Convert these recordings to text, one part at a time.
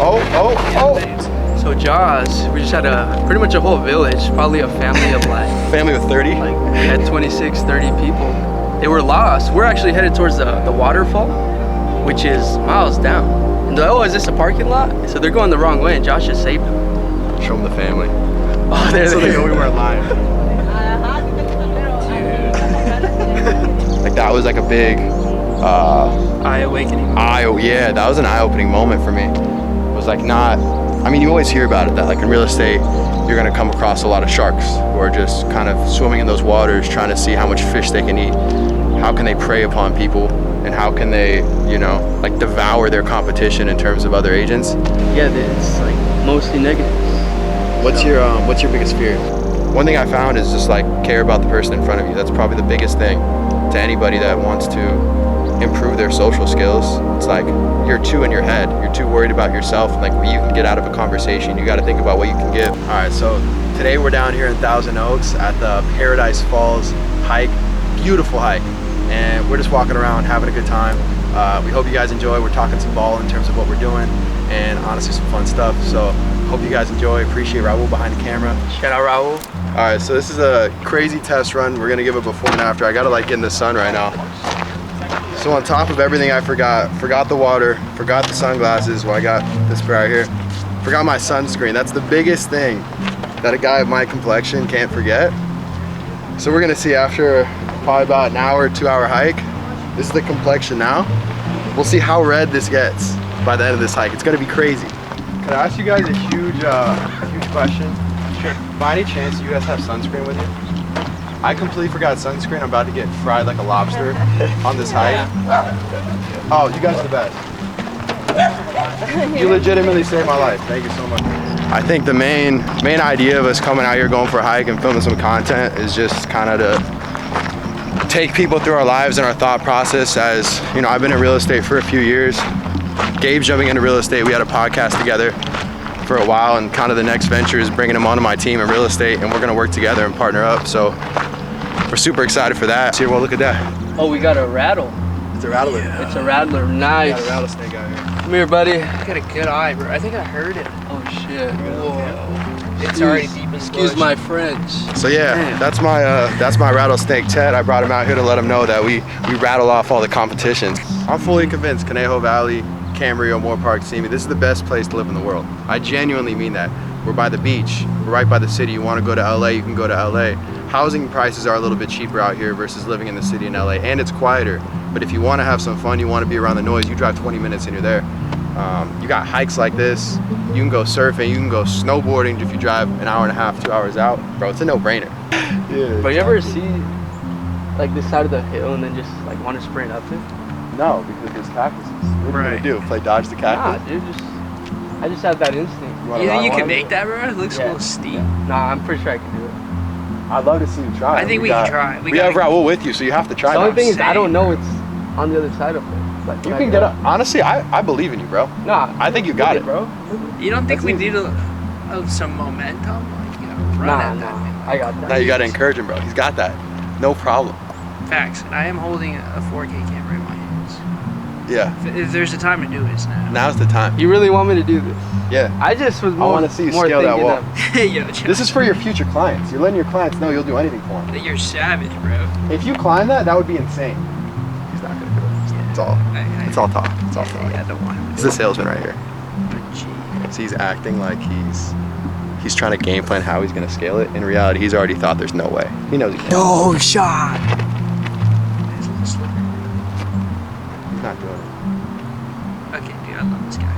So Jaws, we just had pretty much a whole village, probably a family of like Family of 30? like had 26, 30 people. They were lost. We're actually headed towards the waterfall, which is miles down. And they're like, oh, is this a parking lot? So they're going the wrong way, and Josh just saved them. Show them the family. Oh, there So they they know we weren't lying. Like that was like a big eye-awakening. Yeah, that was an eye-opening moment for me. It was like I mean, you always hear about it that like in real estate, you're gonna come across a lot of sharks who are just kind of swimming in those waters, trying to see how much fish they can eat. How can they prey upon people? And how can they, you know, like devour their competition in terms of other agents? Yeah, it's like mostly negative. What's your biggest fear? One thing I found is just like care about the person in front of you. That's probably the biggest thing to anybody that wants to improve their social skills. It's like you're too in your head. You're too worried about yourself and like what you can get out of a conversation. You got to think about what you can give. All right, so today we're down here in Thousand Oaks at the Paradise Falls hike. Beautiful hike. And we're just walking around having a good time. We hope you guys enjoy. We're talking some ball in terms of what we're doing and honestly some fun stuff. So hope you guys enjoy. Appreciate Raul behind the camera. Shout out Raul. All right, so this is a crazy test run. We're gonna give a before and after. I gotta like get in the sun right now. So on top of everything I forgot the water, forgot the sunglasses. Well, I got this pair right here. Forgot my sunscreen. That's the biggest thing that a guy of my complexion can't forget. So we're gonna see after probably about an hour, 2 hour hike. This is the complexion now. We'll see how red this gets by the end of this hike. It's gonna be crazy. Can I ask you guys a huge question? Sure. By any chance, do you guys have sunscreen with you? I completely forgot sunscreen. I'm about to get fried like a lobster on this hike. Oh, you guys are the best. You legitimately saved my life. Thank you so much. I think the main idea of us coming out here going for a hike and filming some content is just kind of to take people through our lives and our thought process. As you know, I've been in real estate for a few years. Gabe's jumping into real estate. We had a podcast together for a while, and kind of the next venture is bringing him onto my team in real estate, and we're gonna work together and partner up. So we're super excited for that. Here, well, look at that. Oh, we got a rattle. It's a rattler. Yeah. It's a rattler. Nice. We got a rattlesnake out here. Come here, buddy. I got a good eye, bro. I think I heard it. Oh shit. Whoa. It's already deep in the Excuse bush. my French. So yeah, that's my rattlesnake Ted. I brought him out here to let him know that we rattle off all the competitions. I'm fully convinced Conejo Valley, Camarillo, Moore Park, Simi, this is the best place to live in the world. I genuinely mean that. We're by the beach, we're right by the city. You want to go to LA, you can go to LA. Housing prices are a little bit cheaper out here versus living in the city in LA, and it's quieter. But if you want to have some fun, you want to be around the noise, you drive 20 minutes and you're there. You got hikes like this. You can go surfing, you can go snowboarding if you drive an hour and a half, 2 hours out. Bro, it's a no-brainer. Yeah. But you ever see like this side of the hill and then just like want to sprint up it? No, because there's cactuses. What are you gonna do? Play dodge the cactus? Nah, dude, I just have that instinct. You think you can make that, bro? It looks a little steep. Yeah. Nah, I'm pretty sure I can do it. I'd love to see you try. I think we can try. We have Raul with you, so you have to try. The only now. thing is I don't know it's on the other side of it. Like, You can get up. Honestly, I believe in you, bro. Nah, I think you got it, bro. You don't think we need some momentum? Like, you know, run at that. I got that. Now you gotta encourage him, bro. He's got that. No problem. Facts. And I am holding a 4K camera in my hands. Yeah. If there's a time to do it, it's now. Now's the time. You really want me to do this? Yeah. I just was I more. want to see you more scale that thinking wall. of- Yo, This is for your future clients. You're letting your clients know you'll do anything for them. You're savage, bro. If you climb that, that would be insane. He's not gonna do it. It's all talk. It's all talk. Yeah, I don't want him. He's the salesman right here. Gee. So he's acting like he's trying to game plan how he's gonna scale it. In reality, he's already thought there's no way. He knows he can't. No shot. It's a little slippery. He's not doing it. Okay, dude, I love this guy.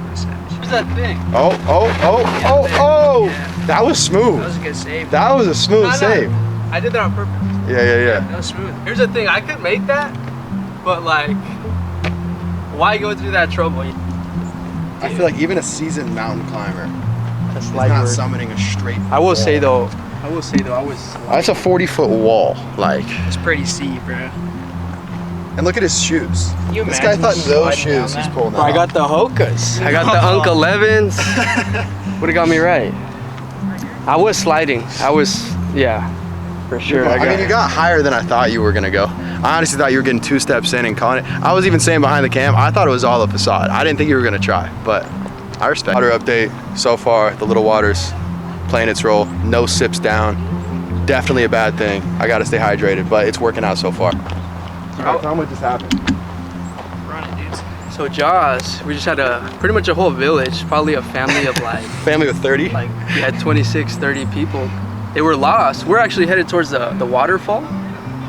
What a savage. What's that thing? Oh! Yeah. That was smooth. That was a good save. That was a smooth save. I did that on purpose. Yeah. That was smooth. Here's the thing, I could make that, but like, why go through that trouble? I feel like even a seasoned mountain climber That's is light not work. summiting a straight I will wall. say though, I was. That's a 40-foot wall, like. It's pretty steep, bro. And look at his shoes. Can you This guy imagine thought in those sliding down shoes he's that? pulling that I got off. the Hokas. I got the Uncle 11s. Would've got me right. I was sliding. Yeah, for sure. I mean, you got higher than I thought you were gonna go. I honestly thought you were getting 2 steps in and calling it. I was even saying behind the cam, I thought it was all a facade. I didn't think you were gonna try, but I respect. Water update so far, the little water's playing its role. No sips down. Definitely a bad thing. I gotta stay hydrated, but it's working out so far. Alright, tell me what just happened. Run it, dudes. So Jaws, we just had pretty much a whole village, probably a family of like, Family of 30? we had 26, 30 people. They were lost. We're actually headed towards the waterfall,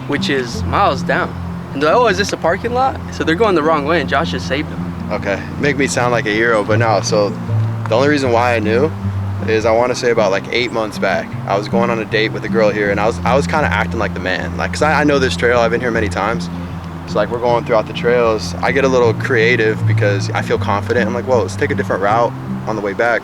which is miles down. And they're like, oh, is this a parking lot? So they're going the wrong way and Josh just saved them. Okay, make me sound like a hero, but no. So the only reason why I knew is I want to say about like 8 months back, I was going on a date with a girl here, and I was kind of acting like the man, like, cause I know this trail. I've been here many times. So like we're going throughout the trails. I get a little creative because I feel confident. I'm like, whoa, let's take a different route on the way back.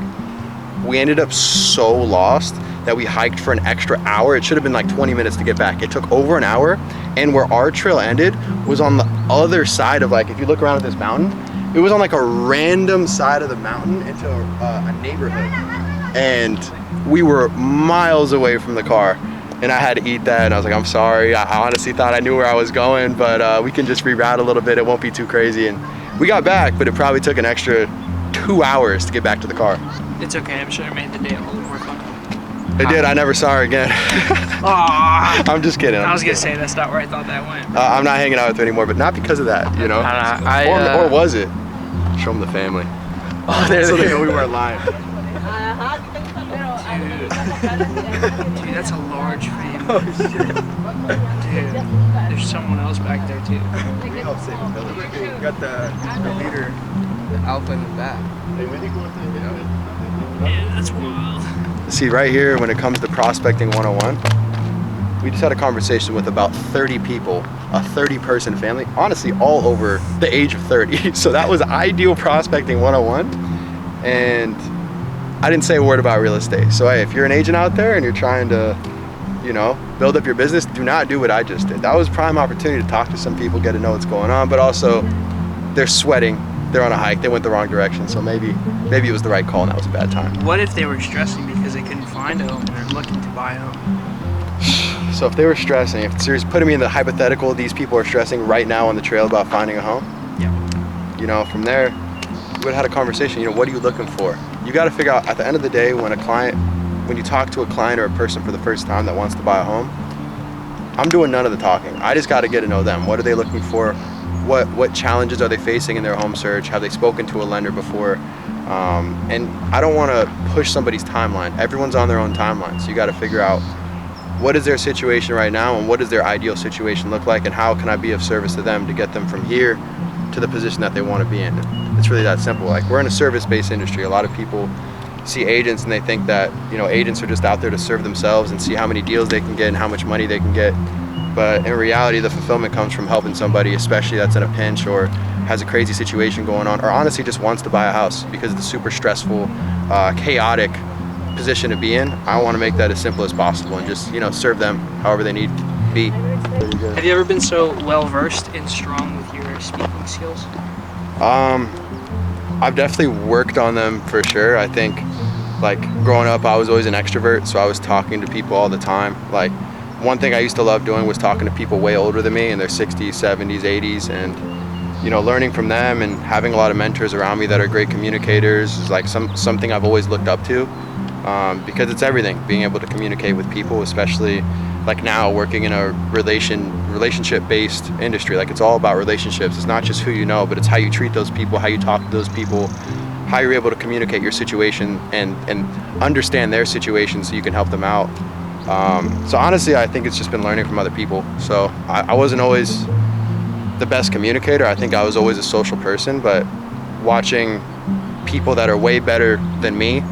We ended up so lost that we hiked for an extra hour. It should have been like 20 minutes to get back. It took over an hour, and where our trail ended was on the other side of, like, if you look around at this mountain, it was on like a random side of the mountain into a neighborhood. And we were miles away from the car, and I had to eat that, and I was like, I'm sorry. I honestly thought I knew where I was going, but we can just reroute a little bit. It won't be too crazy. And we got back, but it probably took an extra 2 hours to get back to the car. It's okay. I'm sure it made the day a little more fun. It did. I never saw her again. Aww. I'm just kidding. I was gonna say that's not where I thought that went. I'm not hanging out with her anymore, but not because of that, you know? Or was it? Show them the family. Oh, there So they they know go. we weren't lying. Dude, that's a large family. Oh, shit. Dude, there's someone else back there too. We helped save the village. We got the leader, the alpha in the back. Yeah, that's wild. See, right here, when it comes to prospecting 101, we just had a conversation with about 30 people, a 30-person family, honestly, all over the age of 30. So that was ideal prospecting 101. And I didn't say a word about real estate. So hey, if you're an agent out there and you're trying to, you know, build up your business, do not do what I just did. That was prime opportunity to talk to some people, get to know what's going on, but also they're sweating. They're on a hike. They went the wrong direction. So maybe it was the right call and that was a bad time. What if they were stressing because they couldn't find a home and they're looking to buy a home? So if they were stressing, if seriously putting me in the hypothetical, these people are stressing right now on the trail about finding a home. Yeah. You know, from there, we would have had a conversation. You know, what are you looking for? You got to figure out at the end of the day when you talk to a client or a person for the first time that wants to buy a home, I'm doing none of the talking. I just got to get to know them. What are they looking for? What challenges are they facing in their home search? Have they spoken to a lender before? And I don't want to push somebody's timeline. Everyone's on their own timeline. So you got to figure out what is their situation right now and what does their ideal situation look like and how can I be of service to them to get them from here to the position that they want to be in. It's really that simple. Like, we're in a service-based industry. A lot of people see agents and they think that, you know, agents are just out there to serve themselves and see how many deals they can get and how much money they can get. But in reality, the fulfillment comes from helping somebody, especially that's in a pinch or has a crazy situation going on, or honestly just wants to buy a house because it's a super stressful, chaotic position to be in. I want to make that as simple as possible and just, you know, serve them however they need to be. Have you ever been so well versed and strong with your speaking skills? I've definitely worked on them for sure. I think, like, growing up, I was always an extrovert, so I was talking to people all the time. Like, one thing I used to love doing was talking to people way older than me in their 60s, 70s, 80s, and, you know, learning from them and having a lot of mentors around me that are great communicators is like something I've always looked up to, because it's everything, being able to communicate with people, especially like now working in a relationship-based industry. Like, it's all about relationships. It's not just who you know, but it's how you treat those people, how you talk to those people, how you're able to communicate your situation and understand their situation so you can help them out. So honestly, I think it's just been learning from other people. So I wasn't always the best communicator. I think I was always a social person, but watching people that are way better than me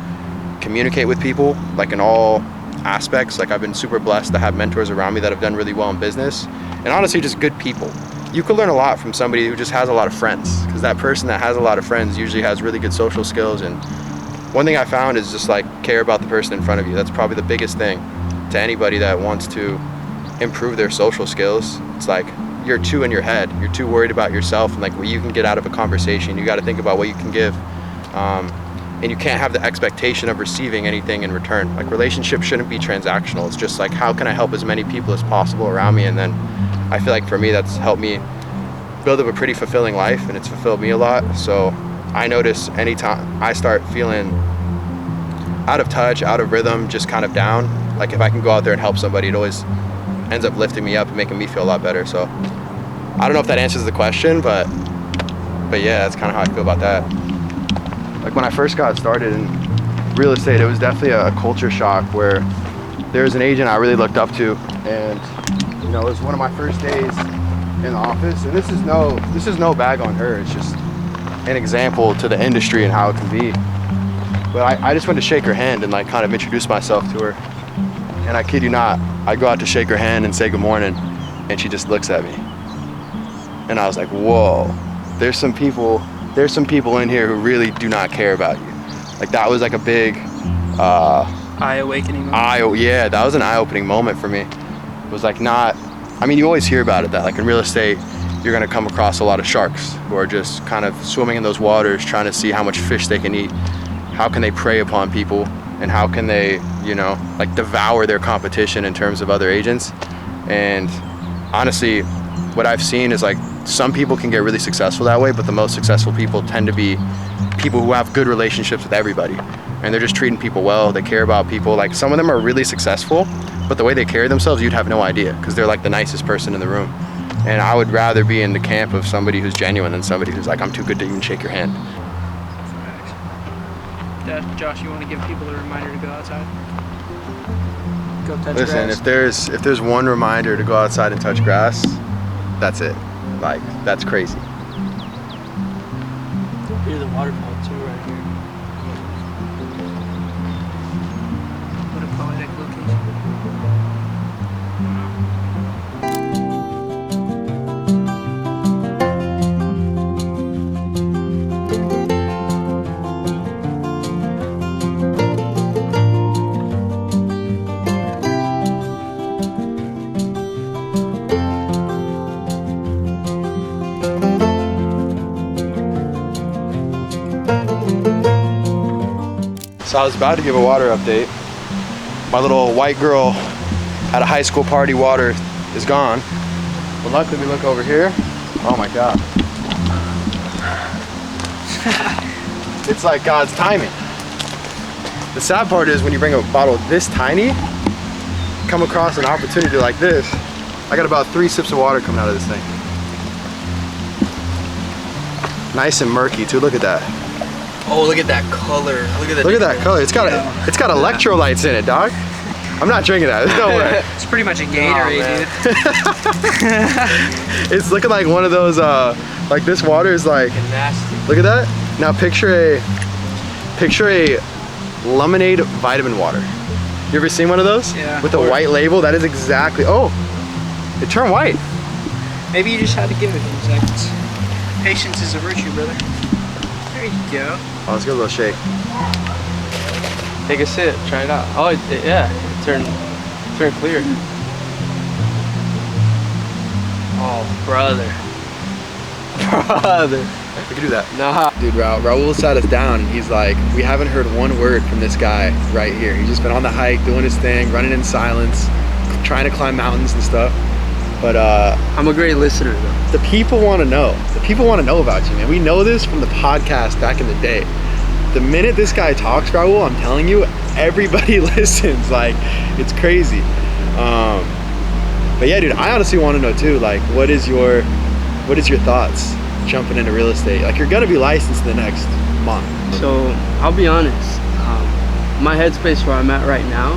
communicate with people, like in all aspects, like I've been super blessed to have mentors around me that have done really well in business, and honestly just good people. You could learn a lot from somebody who just has a lot of friends, because that person that has a lot of friends usually has really good social skills. And one thing I found is just like care about the person in front of you. That's probably the biggest thing to anybody that wants to improve their social skills. It's like you're too in your head. You're too worried about yourself and like what you can get out of a conversation. You got to think about what you can give. And you can't have the expectation of receiving anything in return. Like, relationships shouldn't be transactional. It's just like, how can I help as many people as possible around me? And then I feel like for me, that's helped me build up a pretty fulfilling life, and it's fulfilled me a lot. So I notice anytime I start feeling out of touch, out of rhythm, just kind of down, like if I can go out there and help somebody, it always ends up lifting me up and making me feel a lot better. So I don't know if that answers the question, but yeah, that's kind of how I feel about that. Like when I first got started in real estate, it was definitely a culture shock where there was an agent I really looked up to, and you know, it was one of my first days in the office, and this is no bag on her, it's just an example to the industry and how it can be. But I just went to shake her hand and like kind of introduce myself to her, and I kid you not, I go out to shake her hand and say good morning, and she just looks at me, and I was like, whoa, there's some people in here who really do not care about you. Like that was like a big eye-awakening moment. Yeah, that was an eye-opening moment for me. It was like not, I mean, you always hear about it that like in real estate you're gonna come across a lot of sharks who are just kind of swimming in those waters trying to see how much fish they can eat, how can they prey upon people, and how can they, you know, like devour their competition in terms of other agents. And honestly, what I've seen is like some people can get really successful that way, but the most successful people tend to be people who have good relationships with everybody, and they're just treating people well, they care about people. Like some of them are really successful, but the way they carry themselves, you'd have no idea, because they're like the nicest person in the room. And I would rather be in the camp of somebody who's genuine than somebody who's like, I'm too good to even shake your hand. Josh, you want to give people a reminder to go outside? Go touch Listen, grass? if there's one reminder to go outside and touch grass, that's it. Like, that's crazy. Here's the waterfall too, right here. What a poetic location. So I was about to give a water update. My little white girl at a high school party water is gone. But luckily we look over here. Oh my God. It's like God's timing. The sad part is when you bring a bottle this tiny, come across an opportunity like this. I got about 3 sips of water coming out of this thing. Nice and murky too, look at that. Oh, look at that color. Look at that color. It's got electrolytes in it, dog. I'm not drinking that. There's no way. It's pretty much a Gatorade, dude. It's looking like one of those, like this water is like, Nasty. look at that. Now picture a lemonade vitamin water. You ever seen one of those? Yeah. With a white label? That is exactly, oh, it turned white. Maybe you just had to give it a few seconds. Patience is a virtue, brother. There you go. Oh, let's give it a little shake. Take a sip. Try it out. Oh, yeah. It turned clear. Oh, brother. We can do that. Nah. Dude, Raul sat us down and he's like, we haven't heard one word from this guy right here. He's just been on the hike, doing his thing, running in silence, trying to climb mountains and stuff. But I'm a great listener though. the people want to know. The people want to know about you, man. We know this from the podcast back in the day. The minute this guy talks, Raul, I'm telling you, everybody listens. Like, it's crazy. But yeah, dude, I honestly want to know too, like, what is your thoughts jumping into real estate? Like, you're gonna be licensed in the next month. So I'll be honest. My headspace where I'm at right now,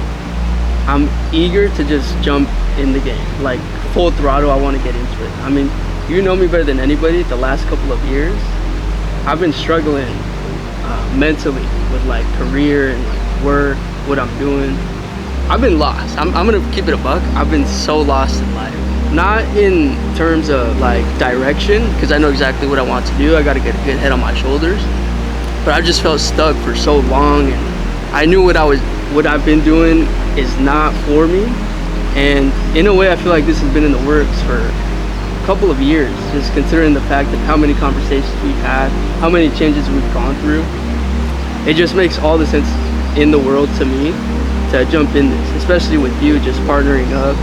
I'm eager to just jump in the game. Like full throttle, I want to get into it. I mean, you know me better than anybody. The last couple of years, I've been struggling mentally with like career and like work, what I'm doing. I've been lost. I'm gonna keep it a buck. I've been so lost in life. Not in terms of like direction, because I know exactly what I want to do. I gotta get a good head on my shoulders. But I just felt stuck for so long, and I knew what I've been doing is not for me. And in a way, I feel like this has been in the works for a couple of years, just considering the fact of how many conversations we've had, how many changes we've gone through. It just makes all the sense in the world to me to jump in this, especially with you just partnering up.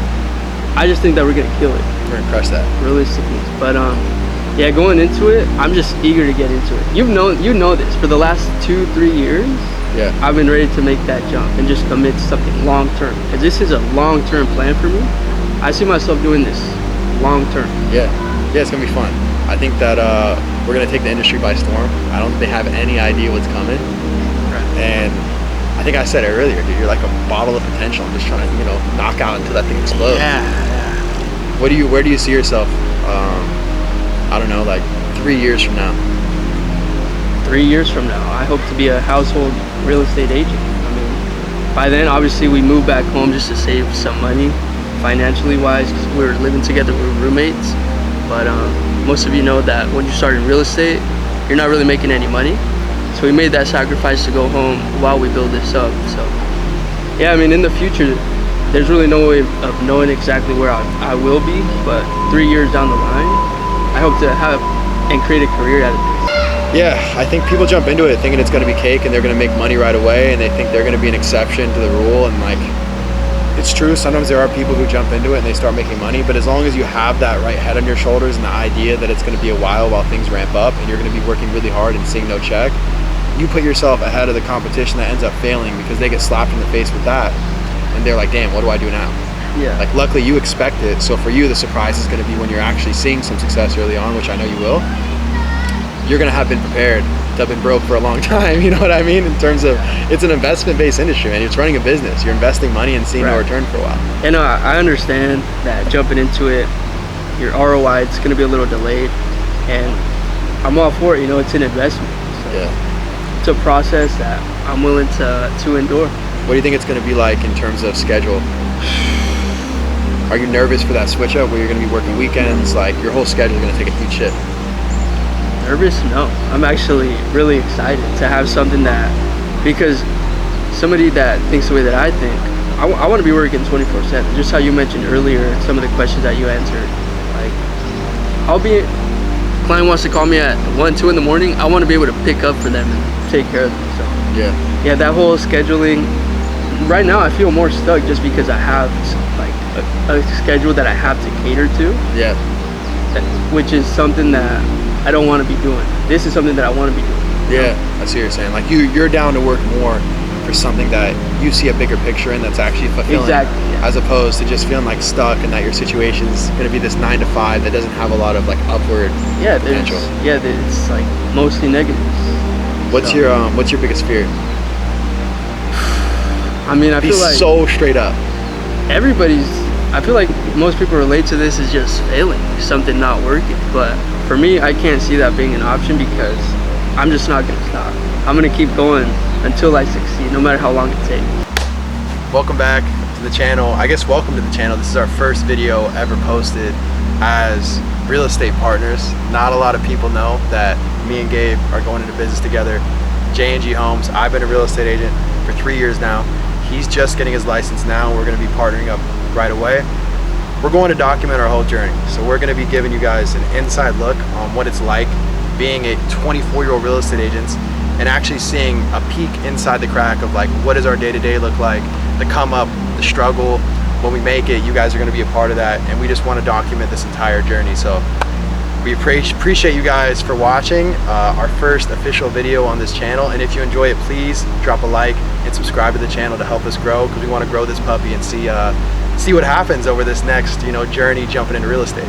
I just think that we're gonna kill it. We're gonna crush that. Realistically. But Yeah, going into it, I'm just eager to get into it. You know this. For the last 2-3 years, Yeah. I've been ready to make that jump and just commit to something long term. Because this is a long term plan for me. I see myself doing this long term. Yeah, it's gonna be fun. I think that we're gonna take the industry by storm. I don't think they have any idea what's coming. Right. And I think I said it earlier, dude. You're like a bottle of potential. I'm just trying to, knock out until that thing explodes. Yeah. Where do you see yourself? I don't know, like 3 years from now. 3 years from now, I hope to be a household real estate agent. I mean, by then, obviously, we moved back home just to save some money, financially wise, because we were living together, we were roommates. But most of you know that when you start in real estate, you're not really making any money. So we made that sacrifice to go home while we build this up. So yeah, I mean, in the future, there's really no way of knowing exactly where I will be, but 3 years down the line, I hope to have and create a career out of this. Yeah, I think people jump into it thinking it's going to be cake and they're going to make money right away, and they think they're going to be an exception to the rule. And like, it's true, sometimes there are people who jump into it and they start making money, but as long as you have that right head on your shoulders and the idea that it's going to be a while things ramp up and you're going to be working really hard and seeing no check, you put yourself ahead of the competition that ends up failing because they get slapped in the face with that and they're like, damn, what do I do now? Yeah. Like, luckily you expect it, so for you the surprise is going to be when you're actually seeing some success early on, which I know you will. You're going to have been prepared to have been broke for a long time, you know what I mean? In terms of, it's an investment-based industry, man. It's running a business. You're investing money and seeing no return for a while. And I understand that jumping into it, your ROI, it's going to be a little delayed, and I'm all for it. It's an investment. So Yeah. it's a process that I'm willing to endure. What do you think it's going to be like in terms of schedule? Are you nervous for that switch up where you're going to be working weekends? Like, your whole schedule is going to take a huge shift. Nervous? No. I'm actually really excited to have something that, because somebody that thinks the way that I think, I want to be working 24/7. Just how you mentioned earlier, some of the questions that you answered. Like, client wants to call me at 1, 2 in the morning. I want to be able to pick up for them and take care of them. So yeah, that whole scheduling. Right now, I feel more stuck just because I have like a schedule that I have to cater to. Yeah. Which is something that I don't want to be doing. This is something that I want to be doing. Yeah, I see what you're saying. Like, you're down to work more for something that you see a bigger picture in, that's actually fulfilling. Exactly. Yeah. As opposed to just feeling like stuck and that your situation's going to be this 9 to 5 that doesn't have a lot of like upward potential. It's like mostly negatives. What's your biggest fear? I mean, I feel like so straight up. I feel like most people relate to this as just failing, something not working. But for me, I can't see that being an option because I'm just not gonna stop. I'm gonna keep going until I succeed, no matter how long it takes. Welcome back to the channel. I guess welcome to the channel. This is our first video ever posted as real estate partners. Not a lot of people know that me and Gabe are going into business together. J&G Homes. I've been a real estate agent for 3 years now. He's just getting his license now. We're going to be partnering up right away. We're going to document our whole journey. So we're going to be giving you guys an inside look on what it's like being a 24-year-old real estate agent and actually seeing a peek inside the crack of like, what does our day-to-day look like, the come up, the struggle. When we make it, you guys are going to be a part of that, and we just want to document this entire journey. So we appreciate you guys for watching our first official video on this channel, and if you enjoy it, please drop a like and subscribe to the channel to help us grow, because we want to grow this puppy and see what happens over this next journey jumping into real estate.